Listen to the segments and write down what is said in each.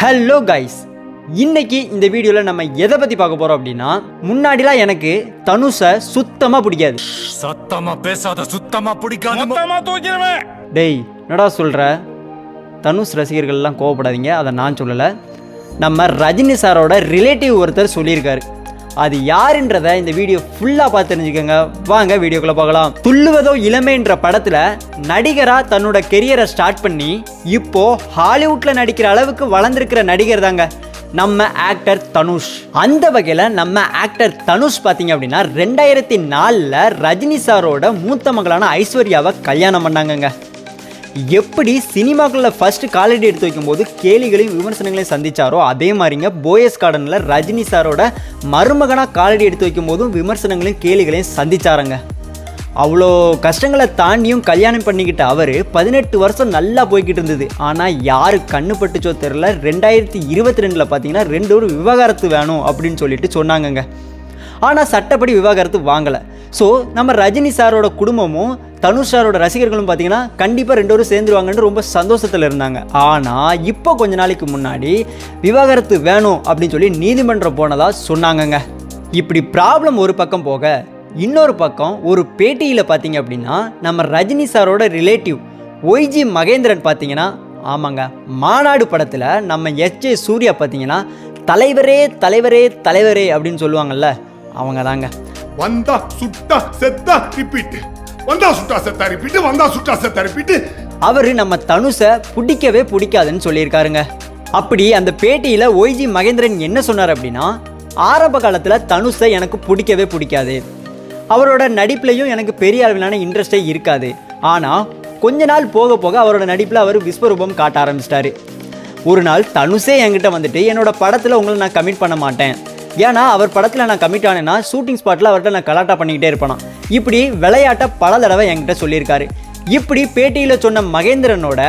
Hello guys, இன்னைக்கு இந்த வீடியோவில் நம்ம எதை பற்றி பார்க்க போகிறோம் அப்படின்னா, முன்னாடிலாம் எனக்கு தனுஷை சுத்தமாக பிடிக்காது. சத்தமா பேசாத, சுத்தமா பிடிக்காது. டேய் என்னடா சொல்கிற? தனுஷ் ரசிகர்கள்லாம் கோவப்படாதீங்க, அதை நான் சொல்லலை. நம்ம ரஜினி சாரோட ரிலேட்டிவ் ஒருத்தர் சொல்லியிருக்காரு. அது யாருன்றதை இந்த வீடியோ ஃபுல்லாக பார்த்து தெரிஞ்சுக்கோங்க. வாங்க வீடியோக்குள்ளே பார்க்கலாம். துள்ளுவதோ இளமைன்ற படத்தில் நடிகராக தன்னோட கெரியரை ஸ்டார்ட் பண்ணி இப்போது ஹாலிவுட்டில் நடிக்கிற அளவுக்கு வளர்ந்துருக்கிற நடிகர் தாங்க நம்ம ஆக்டர் தனுஷ். அந்த வகையில் நம்ம ஆக்டர் தனுஷ் பார்த்தீங்க அப்படின்னா 2004 ரஜினி சாரோட மூத்த மகளான ஐஸ்வர்யாவை கல்யாணம் பண்ணாங்கங்க. எப்படி சினிமாக்குள்ள ஃபர்ஸ்ட் காலடி எடுத்து வைக்கும்போது கேலிகளையும் விமர்சனங்களையும் சந்திச்சாரோ, அதே மாதிரிங்க போயஸ் கார்டனில் ரஜினி சாரோட மருமகனாக காலடி எடுத்து வைக்கும் போதும் விமர்சனங்களையும் கேலிகளையும் சந்திச்சாருங்க. அவ்வளோ கஷ்டங்களை தாண்டியும் கல்யாணம் பண்ணிக்கிட்ட அவர் 18 வருஷம் நல்லா போய்கிட்டு இருந்தது. ஆனால் யாரு கண்ணு பட்டுச்சோ தெரில, 2022 பார்த்தீங்கன்னா 2 ஒரு விவாகரத்து வேணும் அப்படின்னு சொல்லிட்டு சொன்னாங்கங்க. ஆனால் சட்டப்படி விவாகரத்து வாங்கலை. ஸோ நம்ம ரஜினி சாரோட குடும்பமும் தனுஷ் சாரோட ரசிகர்களும் பார்த்தீங்கன்னா கண்டிப்பாக 2 பேரும் சேர்ந்துருவாங்கன்னு ரொம்ப சந்தோஷத்தில் இருந்தாங்க. ஆனால் இப்போ கொஞ்ச நாளைக்கு முன்னாடி விவாகரத்து வேணும் அப்படின்னு சொல்லி நீதிமன்றம் போனதாக சொன்னாங்கங்க. இப்படி ப்ராப்ளம் ஒரு பக்கம் போக, இன்னொரு பக்கம் ஒரு பேட்டியில் பார்த்தீங்க அப்படின்னா நம்ம ரஜினி சாரோட ரிலேட்டிவ் ஒய்ஜி மகேந்திரன் பார்த்தீங்கன்னா, ஆமாங்க, மாநாடு படத்தில் நம்ம எஸ்.ஜே. சூர்யா பார்த்தீங்கன்னா தலைவரே தலைவரே தலைவரே அப்படின்னு சொல்லுவாங்கல்ல, அவங்க தாங்க. வந்தா சுட்டா செத்தா ரிப்பீட், வந்தா சுட்டா செத்தா ரிப்பீட், வந்தா சுட்டா செத்தா ரிப்பீட். அவர் நம்ம தனுஷை பிடிக்கவே பிடிக்காதுன்னு சொல்லியிருக்காருங்க. அப்படி அந்த பேட்டியில் ஒய்ஜி மகேந்திரன் என்ன சொன்னார் அப்படின்னா, ஆரம்ப காலத்தில் தனுஷை எனக்கு பிடிக்கவே பிடிக்காது, அவரோட நடிப்புலையும் எனக்கு பெரிய அளவிலான இன்ட்ரெஸ்டே இருக்காது. ஆனால் கொஞ்ச நாள் போக போக அவரோட நடிப்பில் அவர் விஸ்வரூபம் காட்ட ஆரம்பிச்சிட்டாரு. ஒரு நாள் தனுஷே என்கிட்ட வந்துட்டு, என்னோட படத்தில் உங்களை நான் கமிட் பண்ண மாட்டேன், ஏன்னா அவர் படத்தில் நான் கமிட் ஆனேன்னா ஷூட்டிங் ஸ்பாட்டில் அவர்கிட்ட நான் கலாட்டா பண்ணிக்கிட்டே இருப்பேன், இப்படி விளையாட்ட பல தடவை என்கிட்ட சொல்லியிருக்காரு. இப்படி பேட்டியில் சொன்ன மகேந்திரனோட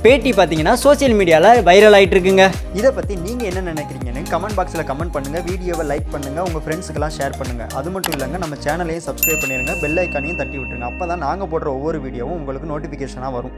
பேட்டி பார்த்தீங்கன்னா சோசியல் மீடியாவில் வைரல் ஆகிட்டு இருக்குங்க. இதை பற்றி நீங்கள் என்ன நினைக்கிறீங்கன்னு கமெண்ட் பாக்ஸில் கமெண்ட் பண்ணுங்கள், வீடியோவை லைக் பண்ணுங்கள், உங்கள் ஃப்ரெண்ட்ஸுக்கெல்லாம் ஷேர் பண்ணுங்கள். அது மட்டும் இல்லைங்க, நம்ம சேனலையும் சப்ஸ்கிரைப் பண்ணிடுங்க, பெல் ஐக்கானையும் தட்டி விட்டுருங்க. அப்போ தான் நாங்கள் போடுற ஒவ்வொரு வீடியோவும் உங்களுக்கு நோட்டிஃபிகேஷனாக வரும்.